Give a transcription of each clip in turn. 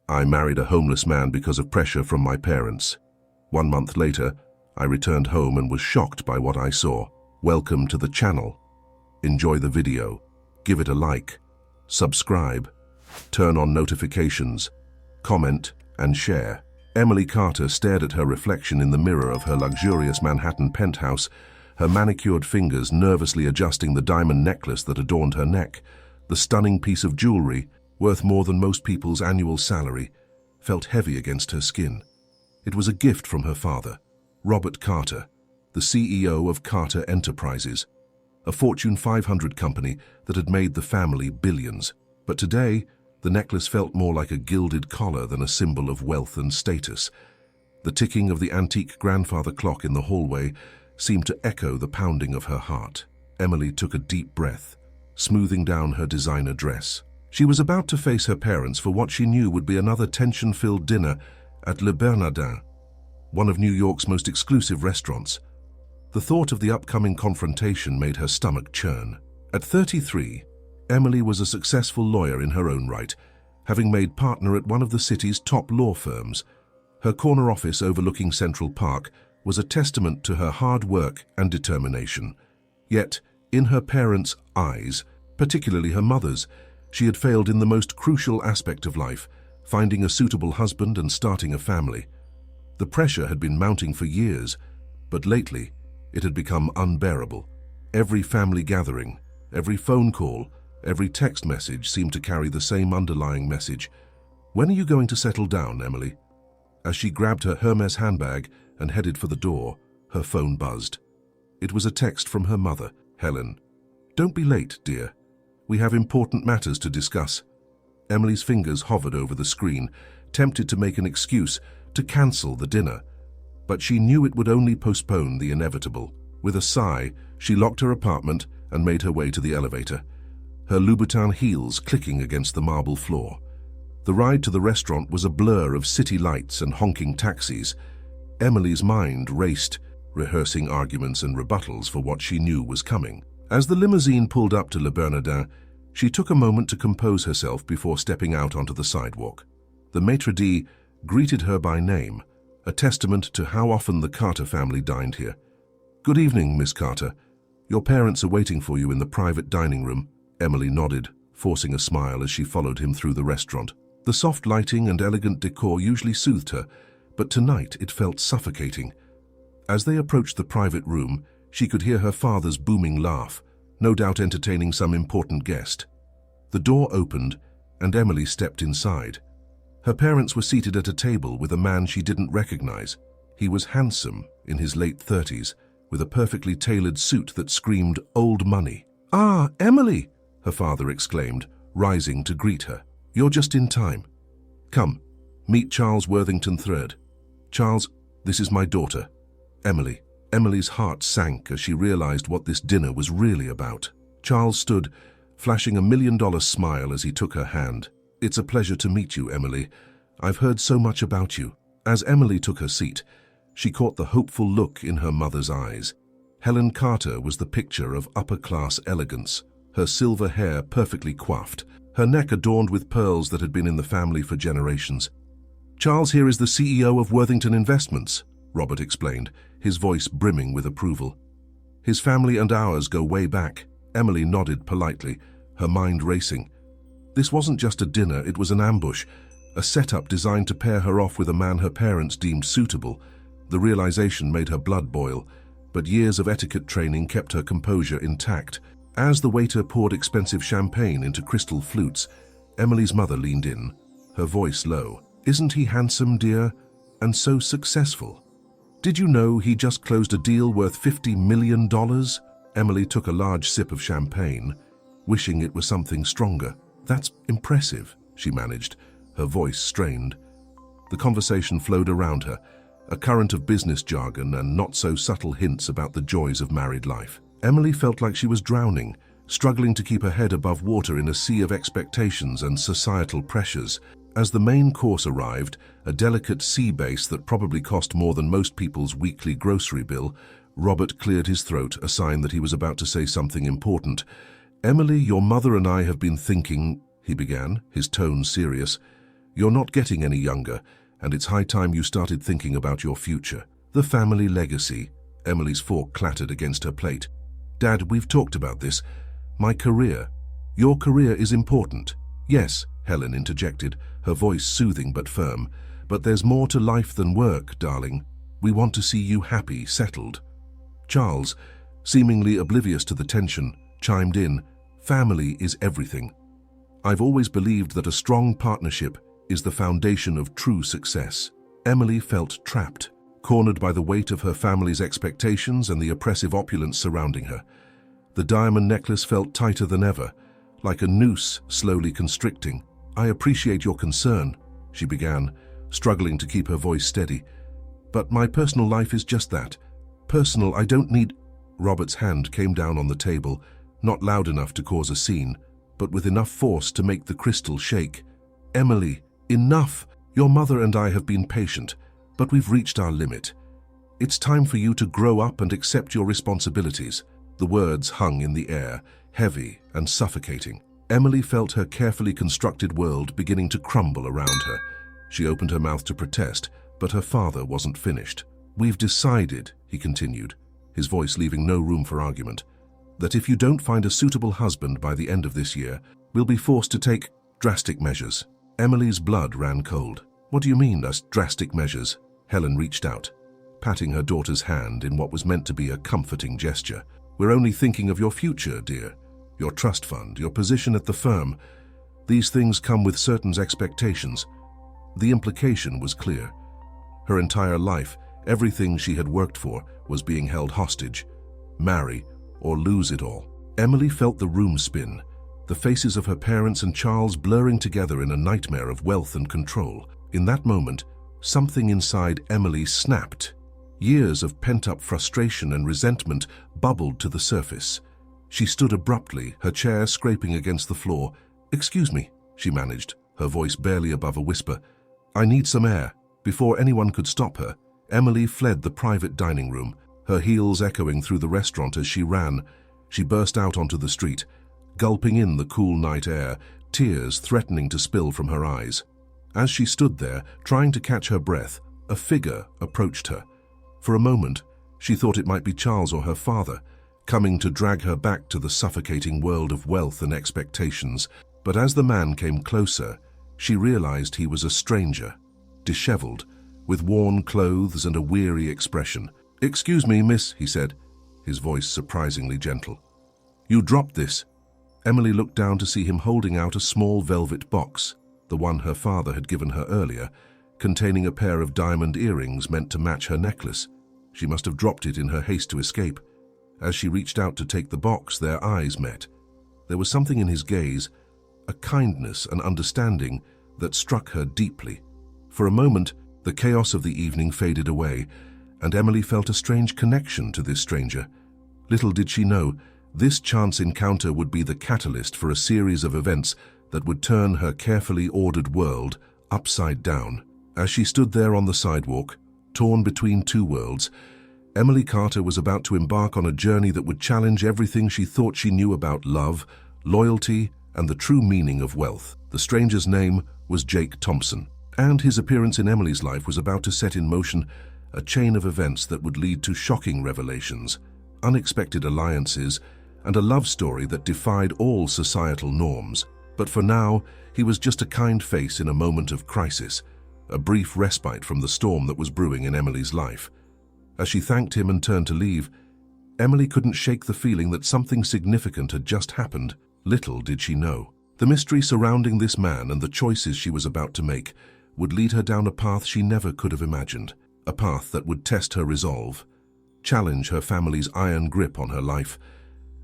I married a homeless man because of pressure from my parents. 1 month later, I returned home and was shocked by what I saw. Welcome to the channel. Enjoy the video. Give it a like. Subscribe. Turn on notifications. Comment and share. Emily Carter stared at her reflection in the mirror of her luxurious Manhattan penthouse, her manicured fingers nervously adjusting the diamond necklace that adorned her neck. The stunning piece of jewelry, worth more than most people's annual salary, felt heavy against her skin. It was a gift from her father, Robert Carter, the CEO of Carter Enterprises, a Fortune 500 company that had made the family billions. But today, the necklace felt more like a gilded collar than a symbol of wealth and status. The ticking of the antique grandfather clock in the hallway seemed to echo the pounding of her heart. Emily took a deep breath, smoothing down her designer dress. She was about to face her parents for what she knew would be another tension-filled dinner at Le Bernardin, one of New York's most exclusive restaurants. The thought of the upcoming confrontation made her stomach churn. At 33, Emily was a successful lawyer in her own right, having made partner at one of the city's top law firms. Her corner office overlooking Central Park was a testament to her hard work and determination. Yet, in her parents' eyes, particularly her mother's, she had failed in the most crucial aspect of life, finding a suitable husband and starting a family. The pressure had been mounting for years, but lately it had become unbearable. Every family gathering, every phone call, every text message seemed to carry the same underlying message. "When are you going to settle down, Emily?" As she grabbed her Hermes handbag and headed for the door, her phone buzzed. It was a text from her mother, Helen. "Don't be late, dear. We have important matters to discuss." Emily's fingers hovered over the screen, tempted to make an excuse to cancel the dinner. But she knew it would only postpone the inevitable. With a sigh, she locked her apartment and made her way to the elevator, her Louboutin heels clicking against the marble floor. The ride to the restaurant was a blur of city lights and honking taxis. Emily's mind raced, rehearsing arguments and rebuttals for what she knew was coming. As the limousine pulled up to Le Bernardin, she took a moment to compose herself before stepping out onto the sidewalk. The maitre d' greeted her by name, a testament to how often the Carter family dined here. "Good evening, Miss Carter. Your parents are waiting for you in the private dining room." Emily nodded, forcing a smile as she followed him through the restaurant. The soft lighting and elegant decor usually soothed her, but tonight it felt suffocating. As they approached the private room, she could hear her father's booming laugh, no doubt entertaining some important guest. The door opened, and Emily stepped inside. Her parents were seated at a table with a man she didn't recognize. He was handsome, in his late 30s, with a perfectly tailored suit that screamed old money. "Ah, Emily!" her father exclaimed, rising to greet her. "You're just in time. Come, meet Charles Worthington III. Charles, this is my daughter, Emily." Emily's heart sank as she realized what this dinner was really about. Charles stood, flashing $1 million smile as he took her hand. "It's a pleasure to meet you, Emily. I've heard so much about you." As Emily took her seat, she caught the hopeful look in her mother's eyes. Helen Carter was the picture of upper-class elegance, her silver hair perfectly coiffed, her neck adorned with pearls that had been in the family for generations. "Charles here is the CEO of Worthington Investments," Robert explained, his voice brimming with approval. "His family and ours go way back." Emily nodded politely, her mind racing. This wasn't just a dinner, it was an ambush, a setup designed to pair her off with a man her parents deemed suitable. The realization made her blood boil, but years of etiquette training kept her composure intact. As the waiter poured expensive champagne into crystal flutes, Emily's mother leaned in, her voice low. "Isn't he handsome, dear? And so successful? Did you know he just closed a deal worth $50 million? Emily took a large sip of champagne, wishing it was something stronger. "That's impressive," she managed, her voice strained. The conversation flowed around her, a current of business jargon and not-so-subtle hints about the joys of married life. Emily felt like she was drowning, struggling to keep her head above water in a sea of expectations and societal pressures. As the main course arrived, a delicate sea bass that probably cost more than most people's weekly grocery bill, Robert cleared his throat, a sign that he was about to say something important. "Emily, your mother and I have been thinking," he began, his tone serious. You're not getting any younger, and it's high time you started thinking about your future. The family legacy. Emily's fork clattered against her plate. Dad, we've talked about this. My career. Your career is important. Yes, Helen interjected, her voice soothing but firm. But there's more to life than work, darling. We want to see you happy, settled. Charles, seemingly oblivious to the tension, chimed in, family is everything. I've always believed that a strong partnership is the foundation of true success. Emily felt trapped, cornered by the weight of her family's expectations and the oppressive opulence surrounding her. The diamond necklace felt tighter than ever, like a noose slowly constricting. I appreciate your concern, she began, struggling to keep her voice steady. But my personal life is just that. Personal, I don't need... Robert's hand came down on the table, not loud enough to cause a scene, but with enough force to make the crystal shake. Emily, enough! Your mother and I have been patient, but we've reached our limit. It's time for you to grow up and accept your responsibilities. The words hung in the air, heavy and suffocating. Emily felt her carefully constructed world beginning to crumble around her. She opened her mouth to protest, but her father wasn't finished. We've decided, he continued, his voice leaving no room for argument, that if you don't find a suitable husband by the end of this year, we'll be forced to take drastic measures. Emily's blood ran cold. What do you mean, drastic measures? Helen reached out, patting her daughter's hand in what was meant to be a comforting gesture. We're only thinking of your future, dear. Your trust fund, your position at the firm. These things come with certain expectations. The implication was clear. Her entire life, everything she had worked for, was being held hostage. Marry or lose it all. Emily felt the room spin, the faces of her parents and Charles blurring together in a nightmare of wealth and control. In that moment, something inside Emily snapped. Years of pent-up frustration and resentment bubbled to the surface. She stood abruptly, her chair scraping against the floor. "Excuse me," she managed, her voice barely above a whisper. "I need some air." Before anyone could stop her, Emily fled the private dining room, her heels echoing through the restaurant as she ran. She burst out onto the street, gulping in the cool night air, tears threatening to spill from her eyes. As she stood there, trying to catch her breath, a figure approached her. For a moment, she thought it might be Charles or her father, coming to drag her back to the suffocating world of wealth and expectations. But as the man came closer, she realized he was a stranger, disheveled, with worn clothes and a weary expression. "Excuse me, miss," he said, his voice surprisingly gentle. "You dropped this." Emily looked down to see him holding out a small velvet box, the one her father had given her earlier, containing a pair of diamond earrings meant to match her necklace. She must have dropped it in her haste to escape. As she reached out to take the box, their eyes met. There was something in his gaze, a kindness and understanding that struck her deeply. For a moment, the chaos of the evening faded away, and Emily felt a strange connection to this stranger. Little did she know, this chance encounter would be the catalyst for a series of events that would turn her carefully ordered world upside down. As she stood there on the sidewalk, torn between two worlds, Emily Carter was about to embark on a journey that would challenge everything she thought she knew about love, loyalty, and the true meaning of wealth. The stranger's name was Jake Thompson, and his appearance in Emily's life was about to set in motion a chain of events that would lead to shocking revelations, unexpected alliances, and a love story that defied all societal norms. But for now, he was just a kind face in a moment of crisis, a brief respite from the storm that was brewing in Emily's life. As she thanked him and turned to leave, Emily couldn't shake the feeling that something significant had just happened. Little did she know. The mystery surrounding this man and the choices she was about to make would lead her down a path she never could have imagined, a path that would test her resolve, challenge her family's iron grip on her life,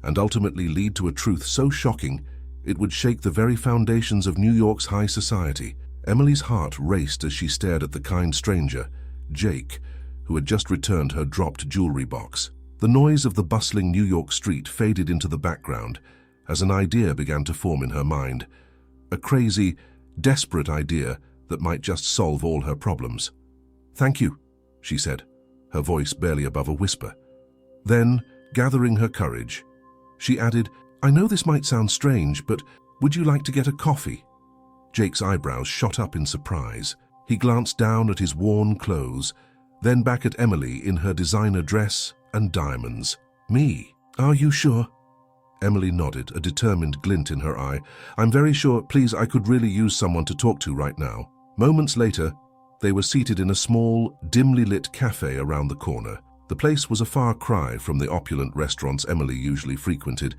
and ultimately lead to a truth so shocking it would shake the very foundations of New York's high society. Emily's heart raced as she stared at the kind stranger, Jake, who had just returned her dropped jewelry box. The noise of the bustling New York street faded into the background as an idea began to form in her mind, a crazy, desperate idea that might just solve all her problems. "Thank you," she said, her voice barely above a whisper. Then, gathering her courage, she added, "I know this might sound strange, but would you like to get a coffee?" Jake's eyebrows shot up in surprise. He glanced down at his worn clothes, then back at Emily in her designer dress and diamonds. "Me? Are you sure?" Emily nodded, a determined glint in her eye. "I'm very sure. Please, I could really use someone to talk to right now." Moments later, they were seated in a small, dimly lit cafe around the corner. The place was a far cry from the opulent restaurants Emily usually frequented,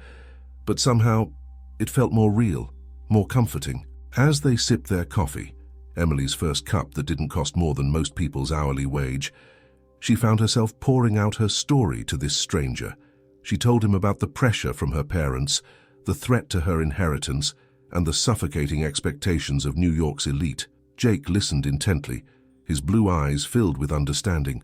but somehow it felt more real, more comforting. As they sipped their coffee, Emily's first cup that didn't cost more than most people's hourly wage, she found herself pouring out her story to this stranger. She told him about the pressure from her parents, the threat to her inheritance, and the suffocating expectations of New York's elite. Jake listened intently, his blue eyes filled with understanding.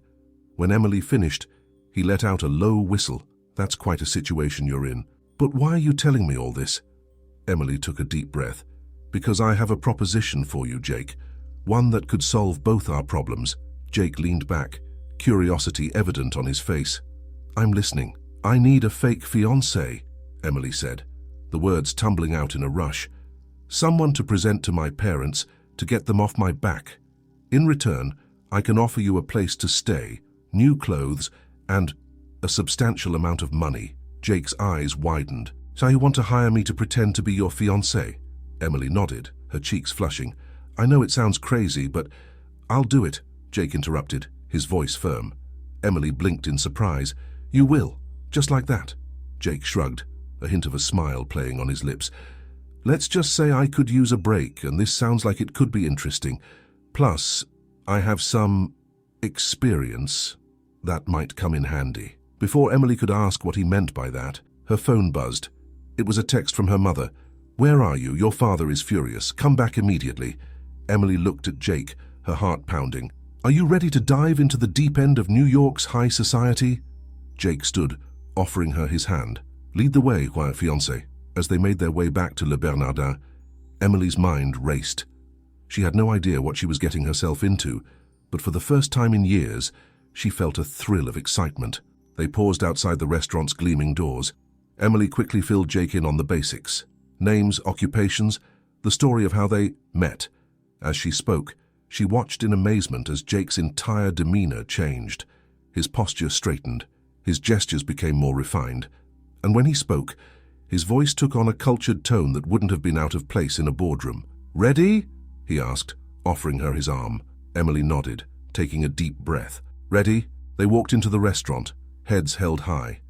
When Emily finished, he let out a low whistle. "That's quite a situation you're in. But why are you telling me all this?" Emily took a deep breath. "Because I have a proposition for you, Jake. One that could solve both our problems." Jake leaned back, curiosity evident on his face. "I'm listening." "I need a fake fiancé," Emily said, the words tumbling out in a rush. "Someone to present to my parents, to get them off my back. In return, I can offer you a place to stay, new clothes, and a substantial amount of money." Jake's eyes widened. "So you want to hire me to pretend to be your fiancé?" Emily nodded, her cheeks flushing. "I know it sounds crazy, but I'll do it," Jake interrupted, his voice firm. Emily blinked in surprise. "You will? Just like that?" Jake shrugged, a hint of a smile playing on his lips. "Let's just say I could use a break, and this sounds like it could be interesting. Plus, I have some experience that might come in handy." Before Emily could ask what he meant by that, her phone buzzed. It was a text from her mother. "Where are you? Your father is furious. Come back immediately." Emily looked at Jake, her heart pounding. "Are you ready to dive into the deep end of New York's high society?" Jake stood, offering her his hand. "Lead the way, quiet fiancé." As they made their way back to Le Bernardin, Emily's mind raced. She had no idea what she was getting herself into, but for the first time in years, she felt a thrill of excitement. They paused outside the restaurant's gleaming doors. Emily quickly filled Jake in on the basics. Names, occupations, the story of how they met. As she spoke, she watched in amazement as Jake's entire demeanor changed. His posture straightened, his gestures became more refined, and when he spoke, his voice took on a cultured tone that wouldn't have been out of place in a boardroom. "Ready?" he asked, offering her his arm. Emily nodded, taking a deep breath. "Ready?" They walked into the restaurant, heads held high.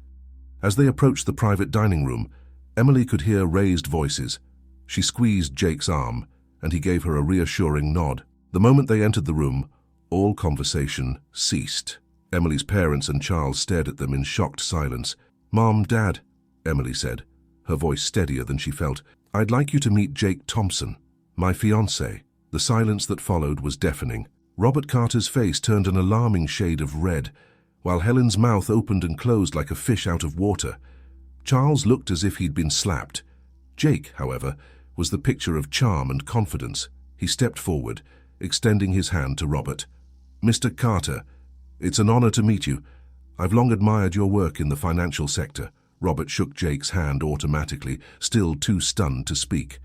As they approached the private dining room, Emily could hear raised voices. She squeezed Jake's arm, and he gave her a reassuring nod. The moment they entered the room, all conversation ceased. Emily's parents and Charles stared at them in shocked silence. "Mom, Dad," Emily said, her voice steadier than she felt, "I'd like you to meet Jake Thompson, my fiancé." The silence that followed was deafening. Robert Carter's face turned an alarming shade of red, while Helen's mouth opened and closed like a fish out of water. Charles looked as if he'd been slapped. Jake, however, was the picture of charm and confidence. He stepped forward, extending his hand to Robert. "Mr. Carter, it's an honor to meet you. I've long admired your work in the financial sector." Robert shook Jake's hand automatically, still too stunned to speak.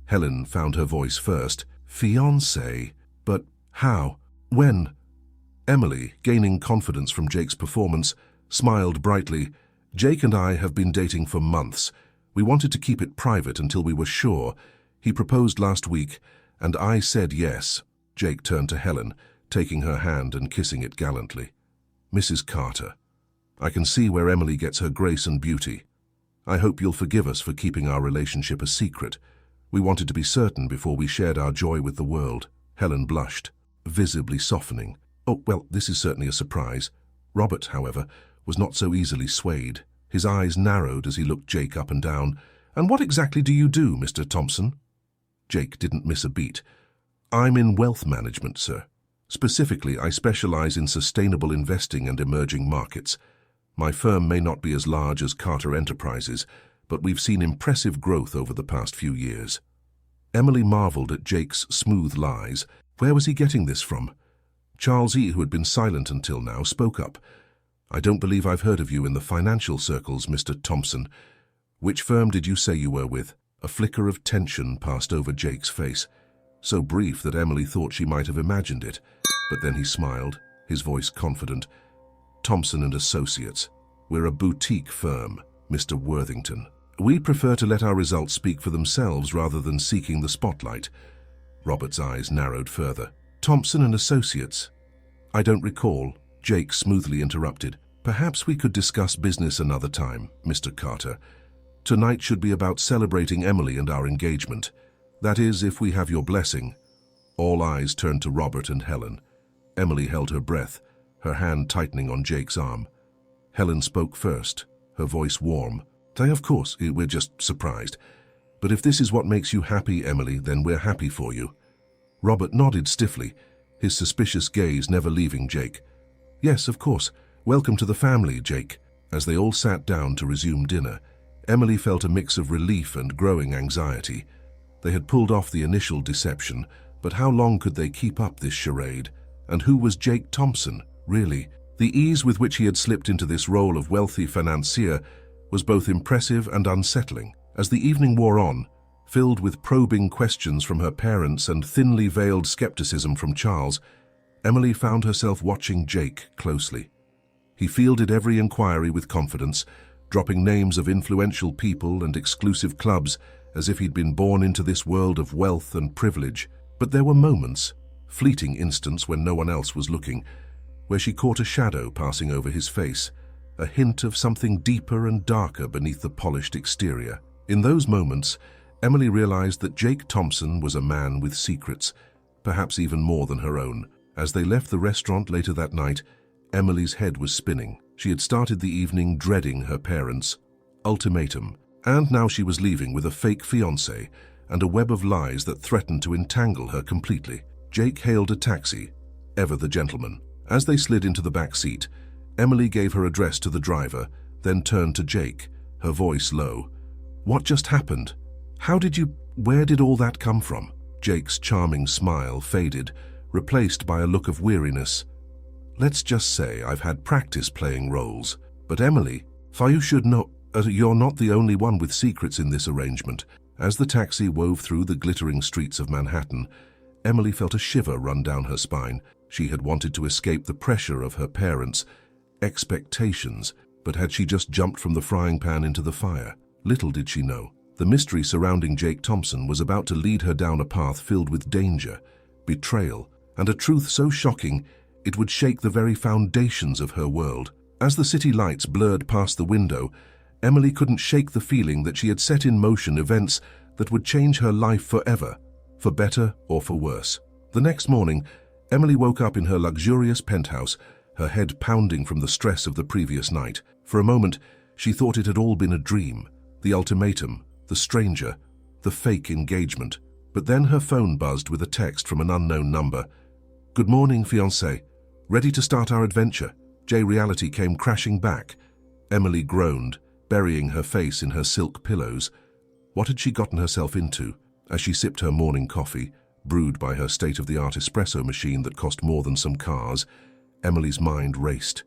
Helen found her voice first. "Fiancé? But how? When?" Emily, gaining confidence from Jake's performance, smiled brightly. "Jake and I have been dating for months. We wanted to keep it private until we were sure. He proposed last week, and I said yes." Jake turned to Helen, taking her hand and kissing it gallantly. "Mrs. Carter, I can see where Emily gets her grace and beauty. I hope you'll forgive us for keeping our relationship a secret. We wanted to be certain before we shared our joy with the world." Helen blushed, visibly softening. "Oh, well, this is certainly a surprise." Robert, however, was not so easily swayed. His eyes narrowed as he looked Jake up and down. "And what exactly do you do, Mr. Thompson?" Jake didn't miss a beat. "I'm in wealth management, sir. Specifically, I specialize in sustainable investing and emerging markets. My firm may not be as large as Carter Enterprises, but we've seen impressive growth over the past few years." Emily marveled at Jake's smooth lies. Where was he getting this from? Charles E., who had been silent until now, spoke up. "I don't believe I've heard of you in the financial circles, Mr. Thompson. Which firm did you say you were with?" A flicker of tension passed over Jake's face. so brief that Emily thought she might have imagined it. But then he smiled, his voice confident. "Thompson and Associates. We're a boutique firm, Mr. Worthington. We prefer to let our results speak for themselves rather than seeking the spotlight." Robert's eyes narrowed further. "Thompson and Associates? I don't recall," Jake smoothly interrupted. "Perhaps we could discuss business another time, Mr. Carter. Tonight should be about celebrating Emily and our engagement. That is, if we have your blessing." All eyes turned to Robert and Helen. Emily held her breath, her hand tightening on Jake's arm. Helen spoke first, her voice warm. "Of course, we're just surprised. But if this is what makes you happy, Emily, then we're happy for you." Robert nodded stiffly, his suspicious gaze never leaving Jake. "Yes, of course. Welcome to the family, Jake." As they all sat down to resume dinner, Emily felt a mix of relief and growing anxiety. They had pulled off the initial deception, but how long could they keep up this charade? And who was Jake Thompson, really? The ease with which he had slipped into this role of wealthy financier was both impressive and unsettling. As the evening wore on, filled with probing questions from her parents and thinly veiled skepticism from Charles, Emily found herself watching Jake closely. He fielded every inquiry with confidence, dropping names of influential people and exclusive clubs as if he'd been born into this world of wealth and privilege. But there were moments, fleeting instants when no one else was looking, where she caught a shadow passing over his face, a hint of something deeper and darker beneath the polished exterior. In those moments, Emily realized that Jake Thompson was a man with secrets, perhaps even more than her own. As they left the restaurant later that night, Emily's head was spinning. She had started the evening dreading her parents' ultimatum, and now she was leaving with a fake fiancé and a web of lies that threatened to entangle her completely. Jake hailed a taxi, ever the gentleman. As they slid into the back seat, Emily gave her address to the driver, then turned to Jake, her voice low. "What just happened? Where did all that come from?" Jake's charming smile faded, replaced by a look of weariness. "Let's just say I've had practice playing roles. But Emily, you should know, you're not the only one with secrets in this arrangement." As the taxi wove through the glittering streets of Manhattan, Emily felt a shiver run down her spine. She had wanted to escape the pressure of her parents' expectations, but had she just jumped from the frying pan into the fire? Little did she know, the mystery surrounding Jake Thompson was about to lead her down a path filled with danger, betrayal, and a truth so shocking it would shake the very foundations of her world. As the city lights blurred past the window, Emily couldn't shake the feeling that she had set in motion events that would change her life forever, for better or for worse. The next morning, Emily woke up in her luxurious penthouse, her head pounding from the stress of the previous night. For a moment, she thought it had all been a dream, the ultimatum, the stranger, the fake engagement. But then her phone buzzed with a text from an unknown number. "Good morning, fiancé. Ready to start our adventure?" Reality came crashing back. Emily groaned, burying her face in her silk pillows. What had she gotten herself into? As she sipped her morning coffee, brewed by her state-of-the-art espresso machine that cost more than some cars, Emily's mind raced.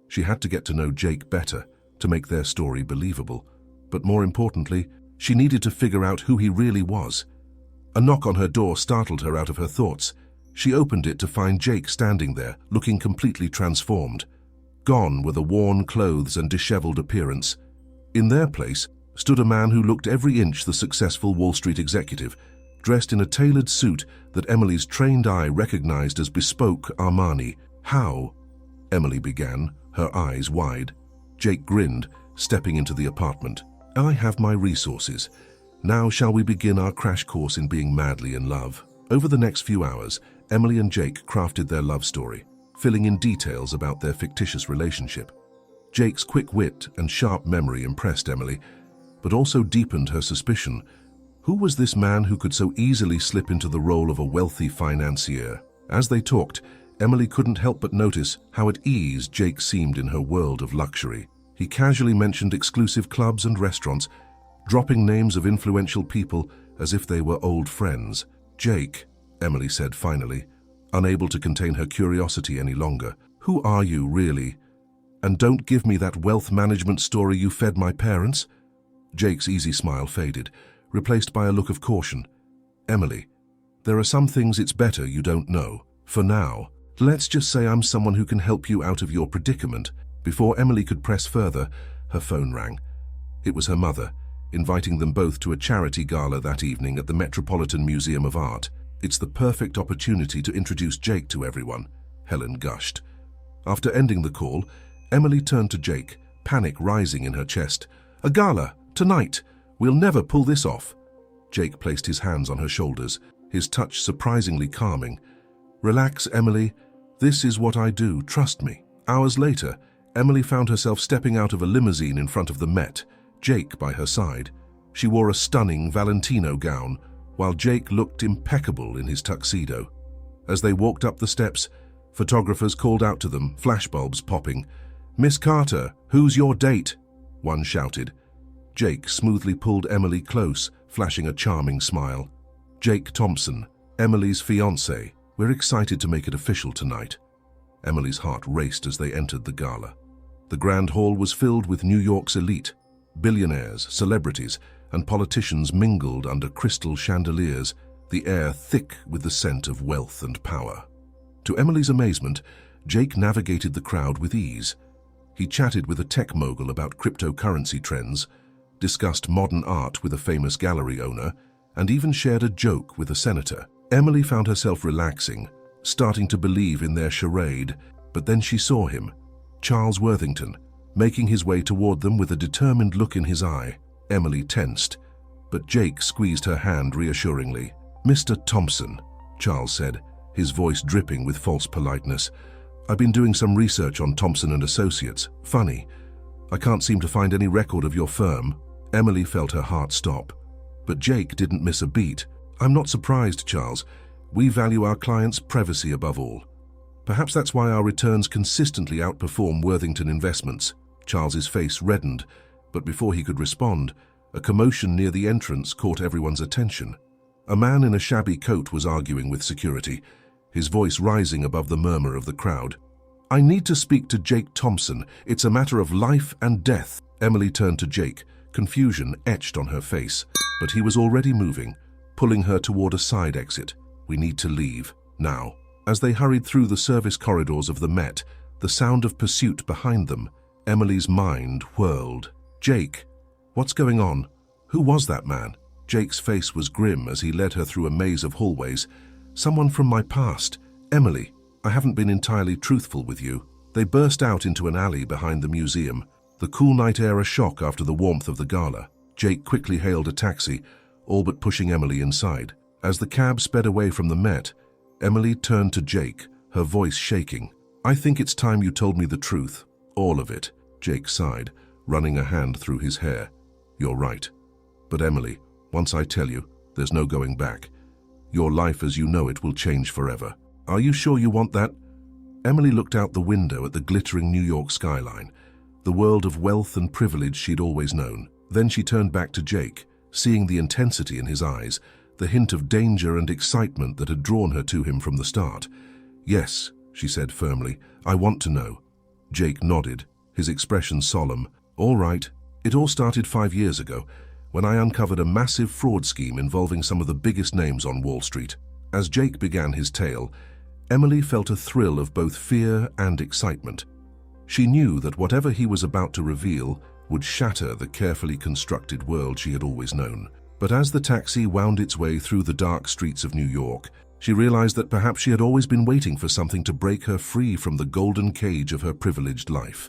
She had to get to know Jake better, to make their story believable. But more importantly, she needed to figure out who he really was. A knock on her door startled her out of her thoughts. She opened it to find Jake standing there, looking completely transformed. Gone were the worn clothes and disheveled appearance. In their place stood a man who looked every inch the successful Wall Street executive, dressed in a tailored suit that Emily's trained eye recognized as bespoke Armani. "How?" Emily began, her eyes wide. Jake grinned, stepping into the apartment. "I have my resources. Now shall we begin our crash course in being madly in love?" Over the next few hours, Emily and Jake crafted their love story, filling in details about their fictitious relationship. Jake's quick wit and sharp memory impressed Emily, but also deepened her suspicion. Who was this man who could so easily slip into the role of a wealthy financier? As they talked, Emily couldn't help but notice how at ease Jake seemed in her world of luxury. He casually mentioned exclusive clubs and restaurants, dropping names of influential people as if they were old friends. "Jake," Emily said finally, unable to contain her curiosity any longer, "who are you really? And don't give me that wealth management story you fed my parents." Jake's easy smile faded, replaced by a look of caution. "Emily, There are some things it's better you don't know. For now, let's just say I'm someone who can help you out of your predicament." Before Emily could press further, her phone rang. It was her mother, inviting them both to a charity gala that evening at the Metropolitan Museum of Art. "It's the perfect opportunity to introduce Jake to everyone," Helen gushed. After ending the call, Emily turned to Jake, panic rising in her chest. "A gala, tonight! We'll never pull this off." Jake placed his hands on her shoulders, his touch surprisingly calming. "Relax, Emily. This is what I do, trust me." Hours later, Emily found herself stepping out of a limousine in front of the Met, Jake by her side. She wore a stunning Valentino gown, while Jake looked impeccable in his tuxedo. As they walked up the steps, photographers called out to them, flashbulbs popping. "Miss Carter, who's your date?" one shouted. Jake smoothly pulled Emily close, flashing a charming smile. "Jake Thompson, Emily's fiancé. We're excited to make it official tonight." Emily's heart raced as they entered the gala. The grand hall was filled with New York's elite. Billionaires, celebrities, and politicians mingled under crystal chandeliers, the air thick with the scent of wealth and power. To Emily's amazement, Jake navigated the crowd with ease. He chatted with a tech mogul about cryptocurrency trends, discussed modern art with a famous gallery owner, and even shared a joke with a senator. Emily found herself relaxing, starting to believe in their charade, but then she saw him, Charles Worthington, making his way toward them with a determined look in his eye. Emily tensed, but Jake squeezed her hand reassuringly. "Mr. Thompson," Charles said, his voice dripping with false politeness. "I've been doing some research on Thompson & Associates. Funny, I can't seem to find any record of your firm." Emily felt her heart stop, but Jake didn't miss a beat. "I'm not surprised, Charles. We value our clients' privacy above all. Perhaps that's why our returns consistently outperform Worthington Investments." Charles's face reddened, but before he could respond, a commotion near the entrance caught everyone's attention. A man in a shabby coat was arguing with security, his voice rising above the murmur of the crowd. "I need to speak to Jake Thompson. It's a matter of life and death." Emily turned to Jake, confusion etched on her face, but he was already moving, pulling her toward a side exit. "We need to leave, now." As they hurried through the service corridors of the Met, the sound of pursuit behind them, Emily's mind whirled. "Jake, what's going on? Who was that man?" Jake's face was grim as he led her through a maze of hallways. "Someone from my past. Emily, I haven't been entirely truthful with you." They burst out into an alley behind the museum, the cool night air a shock after the warmth of the gala. Jake quickly hailed a taxi, all but pushing Emily inside. As the cab sped away from the Met, Emily turned to Jake, her voice shaking. "I think it's time you told me the truth. All of it." Jake sighed, running a hand through his hair. "You're right. But Emily, once I tell you, there's no going back. Your life as you know it will change forever. Are you sure you want that?" Emily looked out the window at the glittering New York skyline, the world of wealth and privilege she'd always known. Then she turned back to Jake, seeing the intensity in his eyes, the hint of danger and excitement that had drawn her to him from the start. "Yes," she said firmly, "I want to know." Jake nodded, his expression solemn. "All right. It all started 5 years ago, when I uncovered a massive fraud scheme involving some of the biggest names on Wall Street." As Jake began his tale, Emily felt a thrill of both fear and excitement. She knew that whatever he was about to reveal would shatter the carefully constructed world she had always known. But as the taxi wound its way through the dark streets of New York, she realized that perhaps she had always been waiting for something to break her free from the golden cage of her privileged life.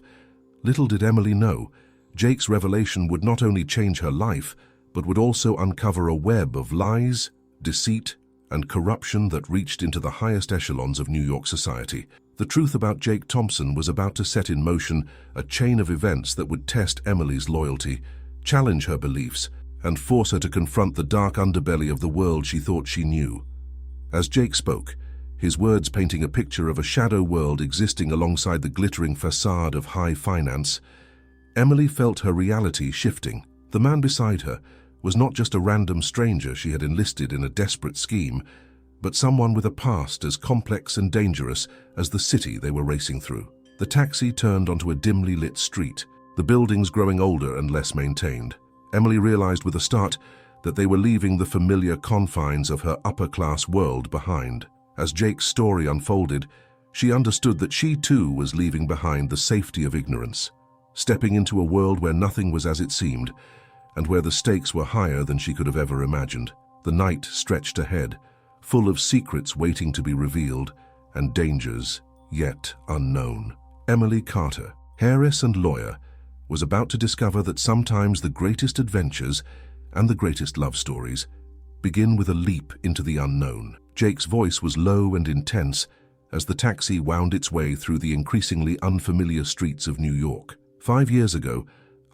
Little did Emily know, Jake's revelation would not only change her life, but would also uncover a web of lies, deceit, and corruption that reached into the highest echelons of New York society. The truth about Jake Thompson was about to set in motion a chain of events that would test Emily's loyalty, challenge her beliefs, and force her to confront the dark underbelly of the world she thought she knew. As Jake spoke, his words painting a picture of a shadow world existing alongside the glittering facade of high finance, Emily felt her reality shifting. The man beside her was not just a random stranger she had enlisted in a desperate scheme, but someone with a past as complex and dangerous as the city they were racing through. The taxi turned onto a dimly lit street, the buildings growing older and less maintained. Emily realized with a start that they were leaving the familiar confines of her upper-class world behind. As Jake's story unfolded, she understood that she too was leaving behind the safety of ignorance, stepping into a world where nothing was as it seemed, and where the stakes were higher than she could have ever imagined. The night stretched ahead, full of secrets waiting to be revealed and dangers yet unknown. Emily Carter, heiress and lawyer, was about to discover that sometimes the greatest adventures and the greatest love stories begin with a leap into the unknown. Jake's voice was low and intense as the taxi wound its way through the increasingly unfamiliar streets of New York. 5 years ago,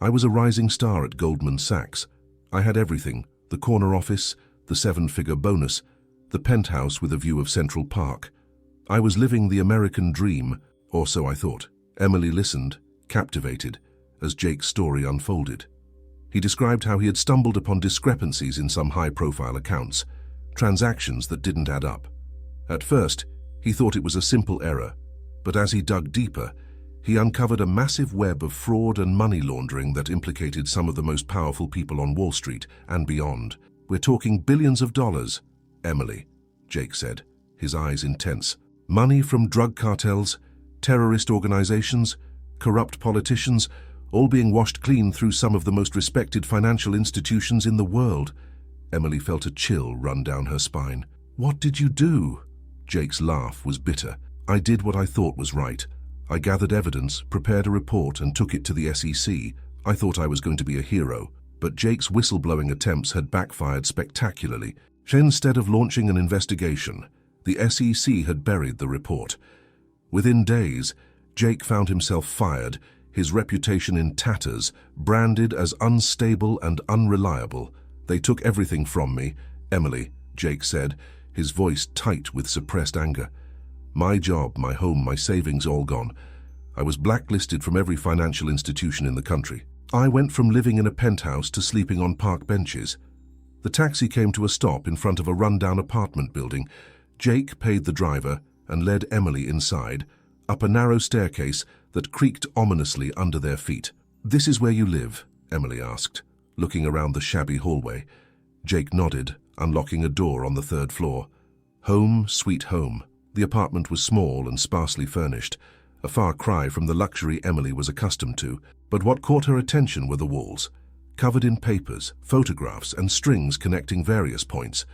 I was a rising star at Goldman Sachs. I had everything: the corner office, the 7-figure bonus, the penthouse with a view of Central Park. I was living the American dream, or so I thought. Emily listened, captivated, as Jake's story unfolded. He described how he had stumbled upon discrepancies in some high-profile accounts, transactions that didn't add up. At first, he thought it was a simple error, but as he dug deeper, he uncovered a massive web of fraud and money laundering that implicated some of the most powerful people on Wall Street and beyond. "We're talking billions of dollars, Emily," Jake said, his eyes intense. "Money from drug cartels, terrorist organizations, corrupt politicians, all being washed clean through some of the most respected financial institutions in the world." Emily felt a chill run down her spine. "What did you do?" Jake's laugh was bitter. "I did what I thought was right. I gathered evidence, prepared a report, and took it to the SEC. I thought I was going to be a hero. But Jake's whistleblowing attempts had backfired spectacularly. Instead of launching an investigation, the SEC had buried the report. Within days, Jake found himself fired, his reputation in tatters, branded as unstable and unreliable. "They took everything from me, Emily," Jake said, his voice tight with suppressed anger. "My job, my home, my savings all gone. I was blacklisted from every financial institution in the country. I went from living in a penthouse to sleeping on park benches." The taxi came to a stop in front of a rundown apartment building. Jake paid the driver and led Emily inside, up a narrow staircase that creaked ominously under their feet. "This is where you live?" Emily asked, looking around the shabby hallway. Jake nodded, unlocking a door on the 3rd floor. Home, sweet home. The apartment was small and sparsely furnished, a far cry from the luxury Emily was accustomed to. But what caught her attention were the walls, covered in papers, photographs, and strings connecting various points.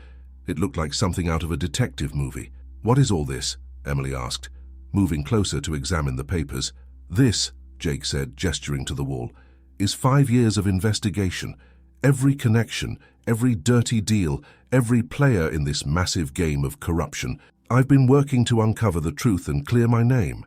It looked like something out of a detective movie. "What is all this?" Emily asked, moving closer to examine the papers. "This," Jake said, gesturing to the wall, "is 5 years of investigation. Every connection, every dirty deal, every player in this massive game of corruption. I've been working to uncover the truth and clear my name."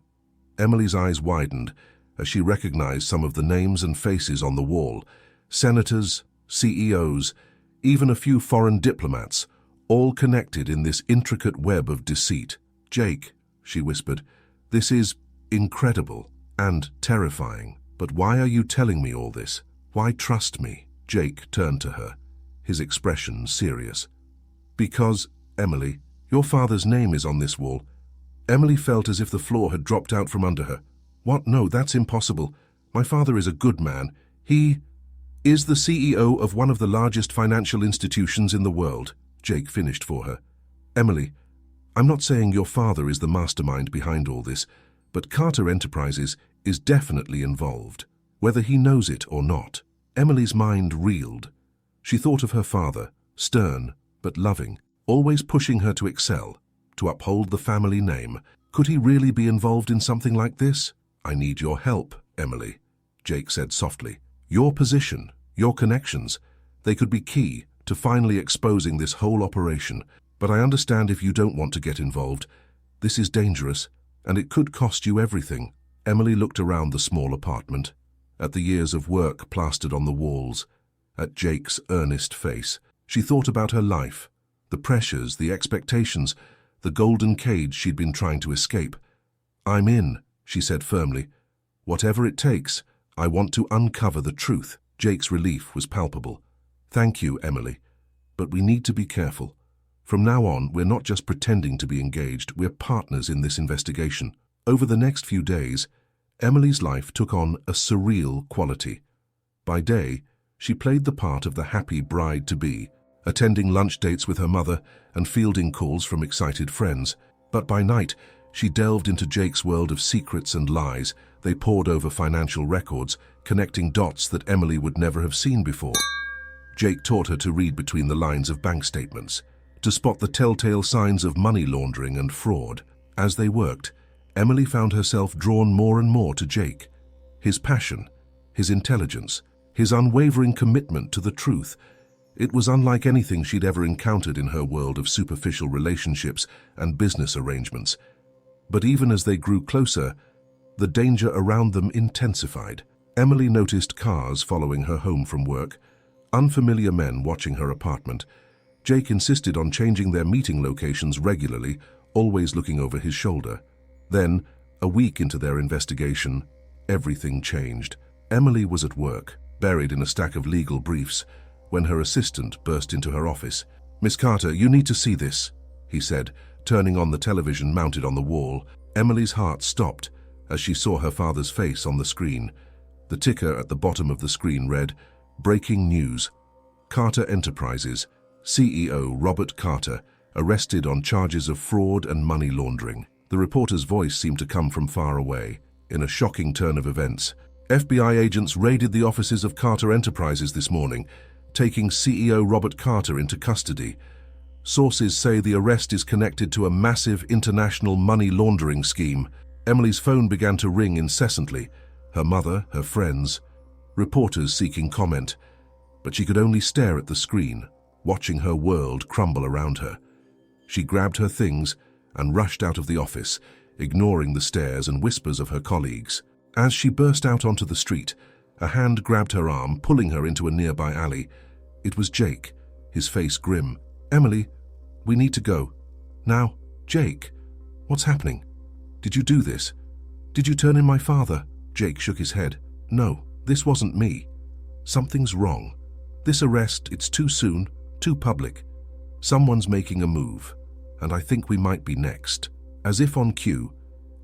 Emily's eyes widened as she recognized some of the names and faces on the wall. Senators, CEOs, even a few foreign diplomats, all connected in this intricate web of deceit. "Jake," she whispered, "this is incredible and terrifying. But why are you telling me all this? Why trust me?" Jake turned to her, his expression serious. "Because, Emily, your father's name is on this wall." Emily felt as if the floor had dropped out from under her. "What? No, that's impossible. My father is a good man. He is the CEO of one of the largest financial institutions in the world," Jake finished for her. "Emily, I'm not saying your father is the mastermind behind all this, but Carter Enterprises is definitely involved, whether he knows it or not." Emily's mind reeled. She thought of her father, stern but loving, always pushing her to excel, to uphold the family name. Could he really be involved in something like this? "I need your help, Emily," Jake said softly. "Your position, your connections, they could be key to finally exposing this whole operation. But I understand if you don't want to get involved. This is dangerous, and it could cost you everything." Emily looked around the small apartment, at the years of work plastered on the walls, at Jake's earnest face. She thought about her life, the pressures, the expectations, the golden cage she'd been trying to escape. "I'm in," she said firmly. "Whatever it takes, I want to uncover the truth." Jake's relief was palpable. "Thank you, Emily, but we need to be careful. From now on, we're not just pretending to be engaged, we're partners in this investigation." Over the next few days, Emily's life took on a surreal quality. By day, she played the part of the happy bride-to-be, attending lunch dates with her mother and fielding calls from excited friends. But by night, she delved into Jake's world of secrets and lies. They pored over financial records, connecting dots that Emily would never have seen before. Jake taught her to read between the lines of bank statements, to spot the telltale signs of money laundering and fraud. As they worked, Emily found herself drawn more and more to Jake. His passion, his intelligence, his unwavering commitment to the truth. It was unlike anything she'd ever encountered in her world of superficial relationships and business arrangements. But even as they grew closer, the danger around them intensified. Emily noticed cars following her home from work, unfamiliar men watching her apartment. Jake insisted on changing their meeting locations regularly, always looking over his shoulder. Then, a week into their investigation, everything changed. Emily was at work, buried in a stack of legal briefs, when her assistant burst into her office. "Miss Carter, you need to see this," he said, turning on the television mounted on the wall. Emily's heart stopped as she saw her father's face on the screen. The ticker at the bottom of the screen read, "Breaking news. Carter Enterprises, CEO Robert Carter, arrested on charges of fraud and money laundering." The reporter's voice seemed to come from far away. In a shocking turn of events, FBI agents raided the offices of Carter Enterprises this morning, taking CEO Robert Carter into custody. Sources say the arrest is connected to a massive international money laundering scheme. Emily's phone began to ring incessantly. Her mother, her friends, reporters seeking comment. But she could only stare at the screen, watching her world crumble around her. She grabbed her things and rushed out of the office, ignoring the stares and whispers of her colleagues. As she burst out onto the street, a hand grabbed her arm, pulling her into a nearby alley. It was Jake, his face grim. "Emily, we need to go. Now." "Jake, what's happening? Did you do this? Did you turn in my father?" Jake shook his head. "No, this wasn't me. Something's wrong. This arrest, it's too soon, too public. Someone's making a move, and I think we might be next." As if on cue,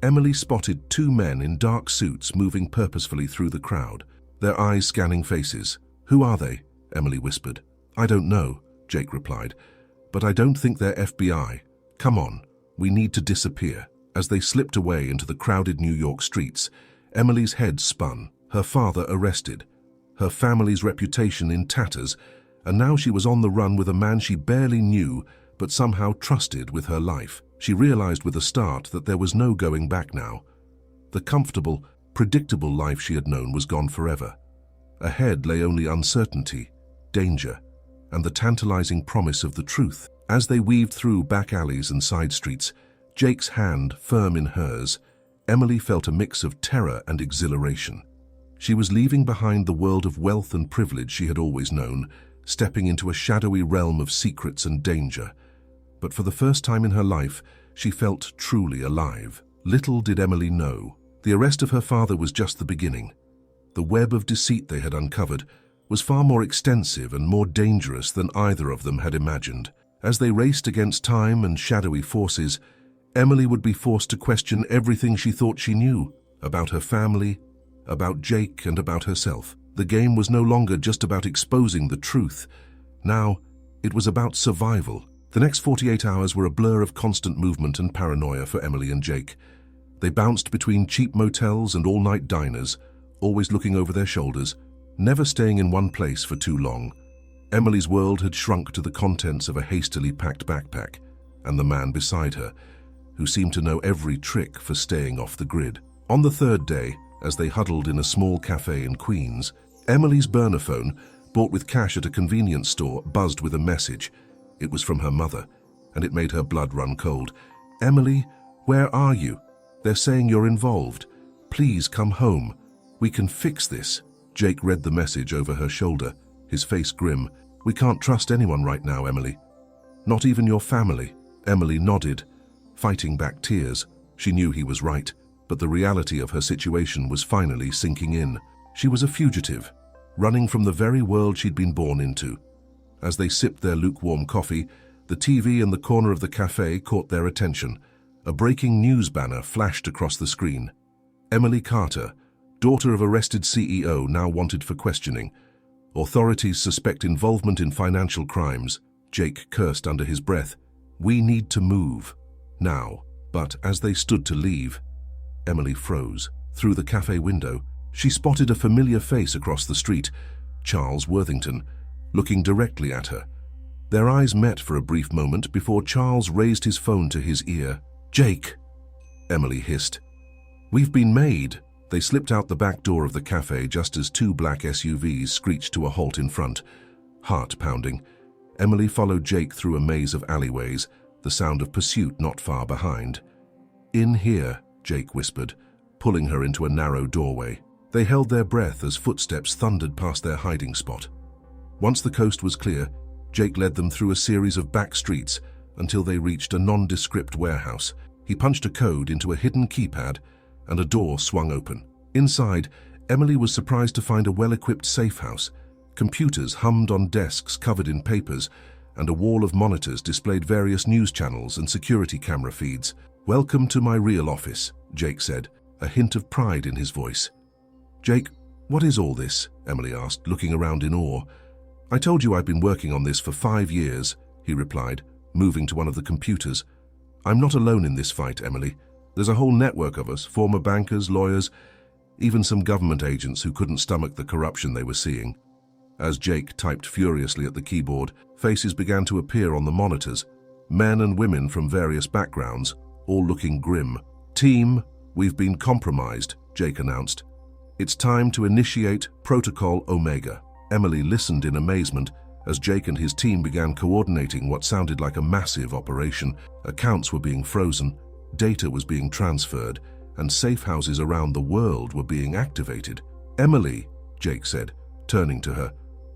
Emily spotted two men in dark suits moving purposefully through the crowd, their eyes scanning faces. "Who are they?" Emily whispered. "I don't know," Jake replied, "but I don't think they're FBI. Come on, we need to disappear." As they slipped away into the crowded New York streets, Emily's head spun. Her father arrested, her family's reputation in tatters, and now she was on the run with a man she barely knew but somehow trusted with her life. She realized with a start that there was no going back now. The comfortable, predictable life she had known was gone forever. Ahead lay only uncertainty, danger, and the tantalizing promise of the truth. As they weaved through back alleys and side streets, Jake's hand firm in hers, Emily felt a mix of terror and exhilaration. She was leaving behind the world of wealth and privilege she had always known, stepping into a shadowy realm of secrets and danger. But for the first time in her life, she felt truly alive. Little did Emily know, the arrest of her father was just the beginning. The web of deceit they had uncovered was far more extensive and more dangerous than either of them had imagined. As they raced against time and shadowy forces, Emily would be forced to question everything she thought she knew about her family, about Jake, and about herself. The game was no longer just about exposing the truth. Now, it was about survival. The next 48 hours were a blur of constant movement and paranoia for Emily and Jake. They bounced between cheap motels and all-night diners, always looking over their shoulders, never staying in one place for too long. Emily's world had shrunk to the contents of a hastily packed backpack, and the man beside her, who seemed to know every trick for staying off the grid. On the third day, as they huddled in a small cafe in Queens, Emily's burner phone, bought with cash at a convenience store, buzzed with a message. It was from her mother, and it made her blood run cold. "Emily, where are you? They're saying you're involved. Please come home. We can fix this." Jake read the message over her shoulder, his face grim. "We can't trust anyone right now, Emily. Not even your family." Emily nodded, fighting back tears. She knew he was right, but the reality of her situation was finally sinking in. She was a fugitive, running from the very world she'd been born into. As they sipped their lukewarm coffee, the TV in the corner of the cafe caught their attention. A breaking news banner flashed across the screen. Emily Carter, daughter of arrested CEO, now wanted for questioning. Authorities suspect involvement in financial crimes. Jake cursed under his breath. "We need to move. Now." But as they stood to leave, Emily froze. Through the cafe window, she spotted a familiar face across the street, Charles Worthington, looking directly at her. Their eyes met for a brief moment before Charles raised his phone to his ear. "Jake," Emily hissed. "We've been made." They slipped out the back door of the cafe just as two black SUVs screeched to a halt in front. Heart pounding, Emily followed Jake through a maze of alleyways, the sound of pursuit not far behind. "In here," Jake whispered, pulling her into a narrow doorway. They held their breath as footsteps thundered past their hiding spot. Once the coast was clear, Jake led them through a series of back streets until they reached a nondescript warehouse. He punched a code into a hidden keypad, and a door swung open. Inside, Emily was surprised to find a well-equipped safe house. Computers hummed on desks covered in papers, and a wall of monitors displayed various news channels and security camera feeds. "Welcome to my real office," Jake said, a hint of pride in his voice. "Jake, what is all this?" Emily asked, looking around in awe. "I told you I've been working on this for 5 years," he replied, moving to one of the computers. "I'm not alone in this fight, Emily. There's a whole network of us, former bankers, lawyers, even some government agents who couldn't stomach the corruption they were seeing." As Jake typed furiously at the keyboard, faces began to appear on the monitors. Men and women from various backgrounds, all looking grim. "Team, we've been compromised," Jake announced. "It's time to initiate Protocol Omega." Emily listened in amazement as Jake and his team began coordinating what sounded like a massive operation. Accounts were being frozen, data was being transferred, and safe houses around the world were being activated. "Emily," Jake said, turning to her,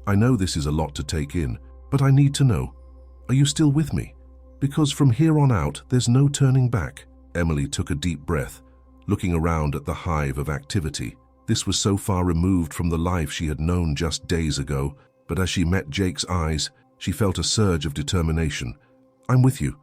"I know this is a lot to take in, but I need to know, are you still with me? Because from here on out, there's no turning back." Emily took a deep breath, looking around at the hive of activity. This was so far removed from the life she had known just days ago, but as she met Jake's eyes, she felt a surge of determination. "I'm with you,"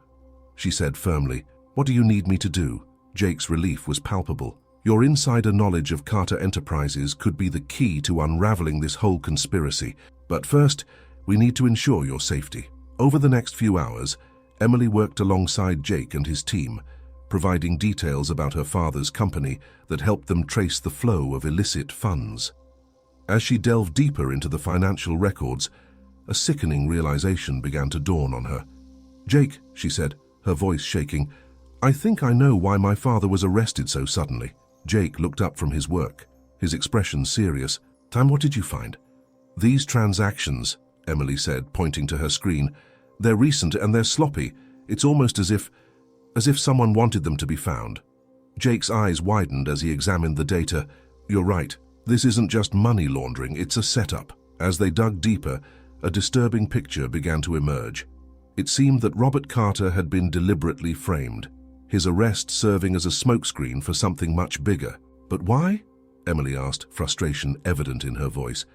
she said firmly. "What do you need me to do?" Jake's relief was palpable. "Your insider knowledge of Carter Enterprises could be the key to unraveling this whole conspiracy. But first, we need to ensure your safety." Over the next few hours, Emily worked alongside Jake and his team, providing details about her father's company that helped them trace the flow of illicit funds. As she delved deeper into the financial records, a sickening realization began to dawn on her. "Jake," she said, her voice shaking, "I think I know why my father was arrested so suddenly." Jake looked up from his work, his expression serious. "Tam, what did you find?" "These transactions," Emily said, pointing to her screen, "they're recent and they're sloppy. It's almost as if someone wanted them to be found." Jake's eyes widened as he examined the data. "You're right. This isn't just money laundering, it's a setup." As they dug deeper, a disturbing picture began to emerge. It seemed that Robert Carter had been deliberately framed, his arrest serving as a smokescreen for something much bigger. "But why?" Emily asked, frustration evident in her voice.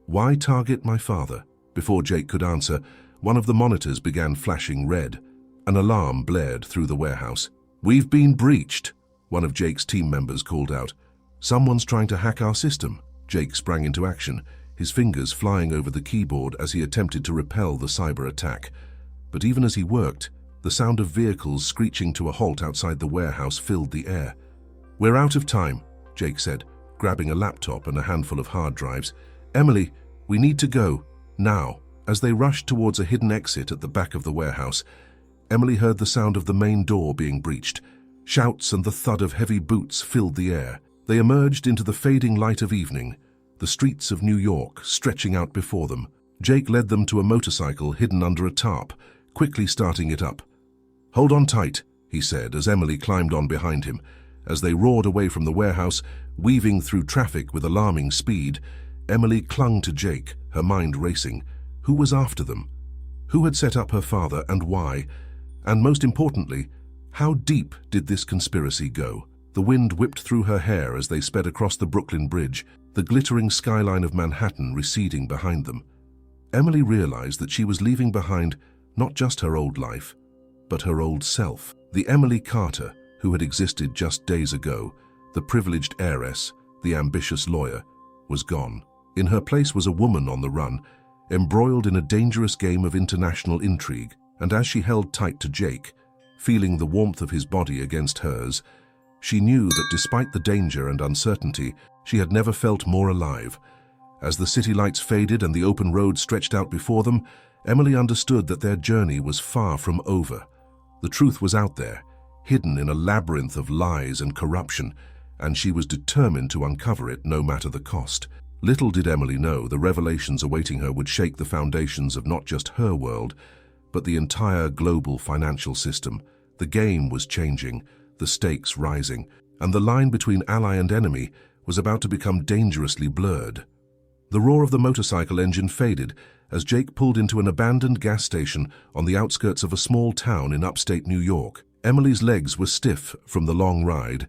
"Why target my father?" Before Jake could answer, one of the monitors began flashing red. An alarm blared through the warehouse. "We've been breached," one of Jake's team members called out. "Someone's trying to hack our system." Jake sprang into action, his fingers flying over the keyboard as he attempted to repel the cyber attack. But even as he worked, the sound of vehicles screeching to a halt outside the warehouse filled the air. "We're out of time," Jake said, grabbing a laptop and a handful of hard drives. "Emily, we need to go, now." As they rushed towards a hidden exit at the back of the warehouse, Emily heard the sound of the main door being breached. Shouts and the thud of heavy boots filled the air. They emerged into the fading light of evening, the streets of New York stretching out before them. Jake led them to a motorcycle hidden under a tarp, quickly starting it up. "Hold on tight," he said as Emily climbed on behind him. As they roared away from the warehouse, weaving through traffic with alarming speed, Emily clung to Jake, her mind racing. Who was after them? Who had set up her father and why? And most importantly, how deep did this conspiracy go? The wind whipped through her hair as they sped across the Brooklyn Bridge, the glittering skyline of Manhattan receding behind them. Emily realized that she was leaving behind not just her old life, but her old self. The Emily Carter who had existed just days ago, the privileged heiress, the ambitious lawyer, was gone. In her place was a woman on the run, embroiled in a dangerous game of international intrigue, and as she held tight to Jake, feeling the warmth of his body against hers, she knew that despite the danger and uncertainty, she had never felt more alive. As the city lights faded and the open road stretched out before them, Emily understood that their journey was far from over. The truth was out there, hidden in a labyrinth of lies and corruption, and she was determined to uncover it no matter the cost. Little did Emily know the revelations awaiting her would shake the foundations of not just her world, but the entire global financial system. The game was changing, the stakes rising, and the line between ally and enemy was about to become dangerously blurred. The roar of the motorcycle engine faded as Jake pulled into an abandoned gas station on the outskirts of a small town in upstate New York. Emily's legs were stiff from the long ride,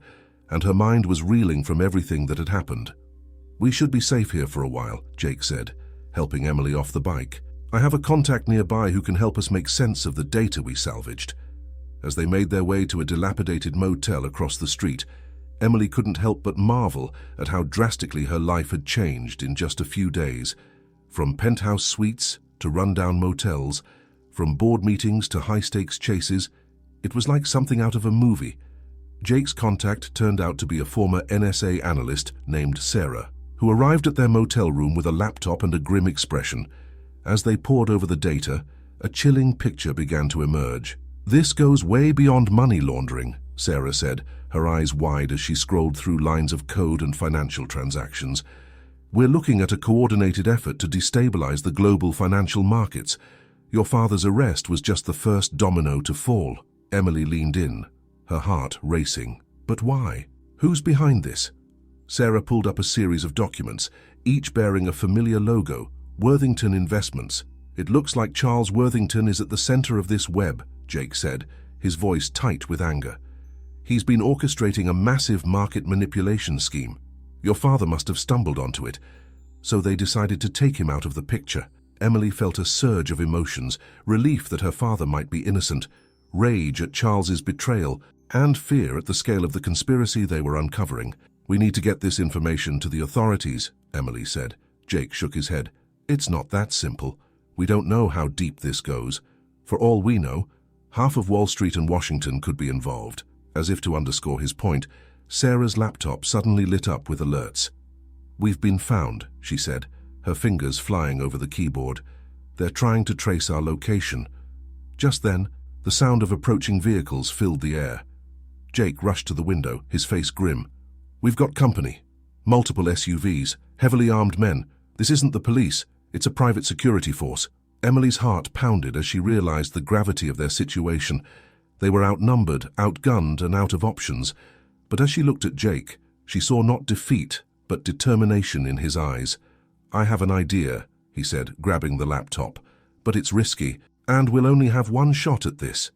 and her mind was reeling from everything that had happened. "We should be safe here for a while," Jake said, helping Emily off the bike. "I have a contact nearby who can help us make sense of the data we salvaged." As they made their way to a dilapidated motel across the street, Emily couldn't help but marvel at how drastically her life had changed in just a few days. From penthouse suites to rundown motels, from board meetings to high-stakes chases, it was like something out of a movie. Jake's contact turned out to be a former NSA analyst named Sarah, who arrived at their motel room with a laptop and a grim expression. As they pored over the data, a chilling picture began to emerge. "This goes way beyond money laundering," Sarah said, her eyes wide as she scrolled through lines of code and financial transactions. "We're looking at a coordinated effort to destabilize the global financial markets. Your father's arrest was just the first domino to fall." Emily leaned in, her heart racing. "But why? Who's behind this?" Sarah pulled up a series of documents, each bearing a familiar logo, Worthington Investments. "It looks like Charles Worthington is at the center of this web," Jake said, his voice tight with anger. "He's been orchestrating a massive market manipulation scheme. Your father must have stumbled onto it, so they decided to take him out of the picture." Emily felt a surge of emotions, relief that her father might be innocent, rage at Charles's betrayal, and fear at the scale of the conspiracy they were uncovering. "We need to get this information to the authorities," Emily said. Jake shook his head. "It's not that simple. We don't know how deep this goes. For all we know, half of Wall Street and Washington could be involved." As if to underscore his point, Sarah's laptop suddenly lit up with alerts. "We've been found," she said, her fingers flying over the keyboard. "They're trying to trace our location." Just then, the sound of approaching vehicles filled the air. Jake rushed to the window, his face grim. "We've got company. Multiple SUVs, heavily armed men. This isn't the police, it's a private security force." Emily's heart pounded as she realized the gravity of their situation. They were outnumbered, outgunned, and out of options. But as she looked at Jake, she saw not defeat, but determination in his eyes. "I have an idea," he said, grabbing the laptop. "But it's risky, and we'll only have one shot at this."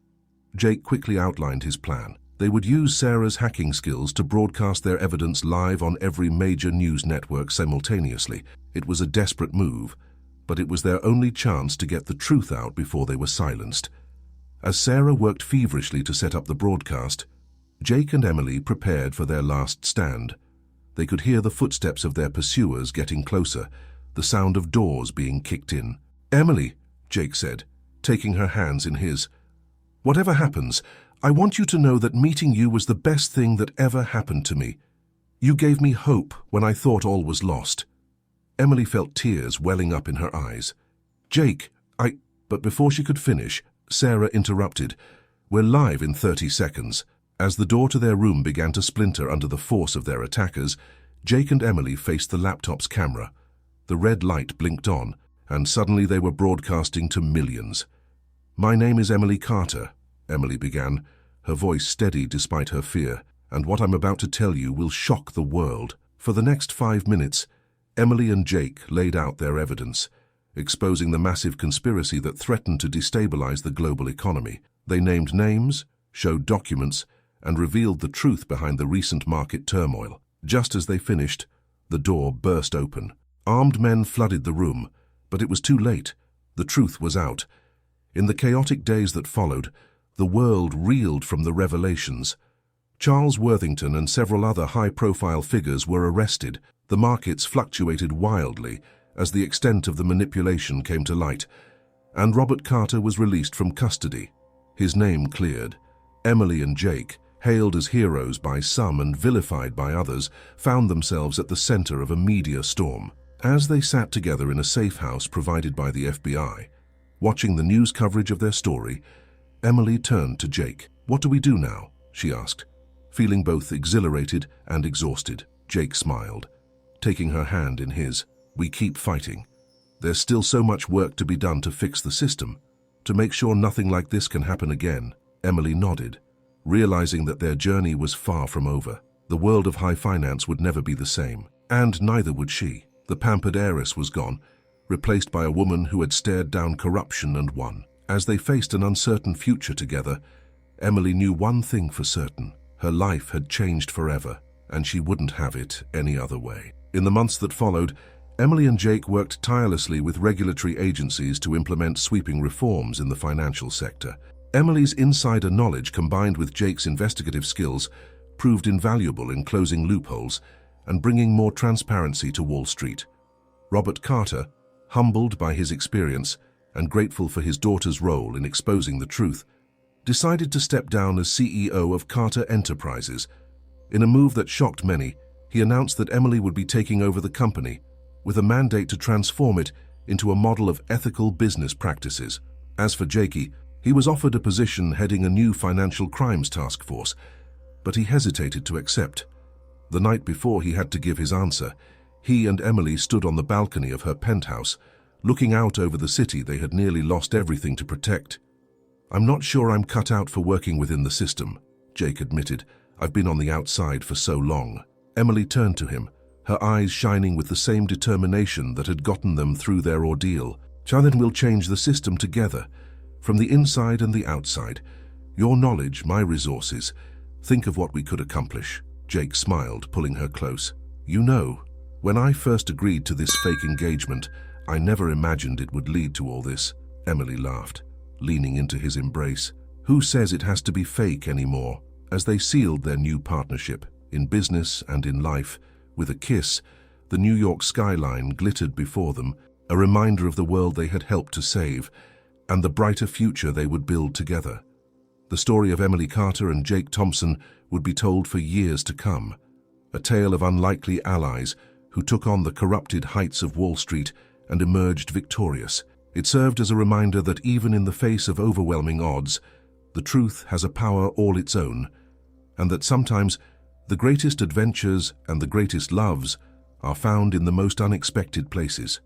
Jake quickly outlined his plan. They would use Sarah's hacking skills to broadcast their evidence live on every major news network simultaneously. It was a desperate move, but it was their only chance to get the truth out before they were silenced. As Sarah worked feverishly to set up the broadcast, Jake and Emily prepared for their last stand. They could hear the footsteps of their pursuers getting closer, the sound of doors being kicked in. "Emily," Jake said, taking her hands in his, "whatever happens, I want you to know that meeting you was the best thing that ever happened to me. You gave me hope when I thought all was lost." Emily felt tears welling up in her eyes. "Jake, But before she could finish, Sarah interrupted. "We're live in 30 seconds. As the door to their room began to splinter under the force of their attackers, Jake and Emily faced the laptop's camera. The red light blinked on, and suddenly they were broadcasting to millions. "My name is Emily Carter," Emily began, her voice steady despite her fear, "and what I'm about to tell you will shock the world." For the next 5 minutes, Emily and Jake laid out their evidence, exposing the massive conspiracy that threatened to destabilize the global economy. They named names, showed documents, and revealed the truth behind the recent market turmoil. Just as they finished, the door burst open. Armed men flooded the room, but it was too late. The truth was out. In the chaotic days that followed, the world reeled from the revelations. Charles Worthington and several other high-profile figures were arrested. The markets fluctuated wildly, as the extent of the manipulation came to light, and Robert Carter was released from custody. His name cleared. Emily and Jake, hailed as heroes by some and vilified by others, found themselves at the center of a media storm. As they sat together in a safe house provided by the FBI, watching the news coverage of their story, Emily turned to Jake. "What do we do now?" she asked, feeling both exhilarated and exhausted. Jake smiled, taking her hand in his. "We keep fighting. There's still so much work to be done to fix the system, to make sure nothing like this can happen again." Emily nodded, realizing that their journey was far from over. The world of high finance would never be the same, and neither would she. The pampered heiress was gone, replaced by a woman who had stared down corruption and won. As they faced an uncertain future together, Emily knew one thing for certain. Her life had changed forever, and she wouldn't have it any other way. In the months that followed, Emily and Jake worked tirelessly with regulatory agencies to implement sweeping reforms in the financial sector. Emily's insider knowledge combined with Jake's investigative skills proved invaluable in closing loopholes and bringing more transparency to Wall Street. Robert Carter, humbled by his experience and grateful for his daughter's role in exposing the truth, decided to step down as CEO of Carter Enterprises. In a move that shocked many, he announced that Emily would be taking over the company, with a mandate to transform it into a model of ethical business practices. As for Jakey, he was offered a position heading a new financial crimes task force, but he hesitated to accept. The night before he had to give his answer, he and Emily stood on the balcony of her penthouse, looking out over the city they had nearly lost everything to protect. "I'm not sure I'm cut out for working within the system," Jake admitted. "I've been on the outside for so long." Emily turned to him, her eyes shining with the same determination that had gotten them through their ordeal. "Then we'll change the system together, from the inside and the outside. Your knowledge, my resources. Think of what we could accomplish." Jake smiled, pulling her close. "You know, when I first agreed to this fake engagement, I never imagined it would lead to all this." Emily laughed, leaning into his embrace. "Who says it has to be fake anymore?" As they sealed their new partnership, in business and in life, with a kiss, the New York skyline glittered before them, a reminder of the world they had helped to save, and the brighter future they would build together. The story of Emily Carter and Jake Thompson would be told for years to come, a tale of unlikely allies who took on the corrupted heights of Wall Street and emerged victorious. It served as a reminder that even in the face of overwhelming odds, the truth has a power all its own, and that sometimes the greatest adventures and the greatest loves are found in the most unexpected places.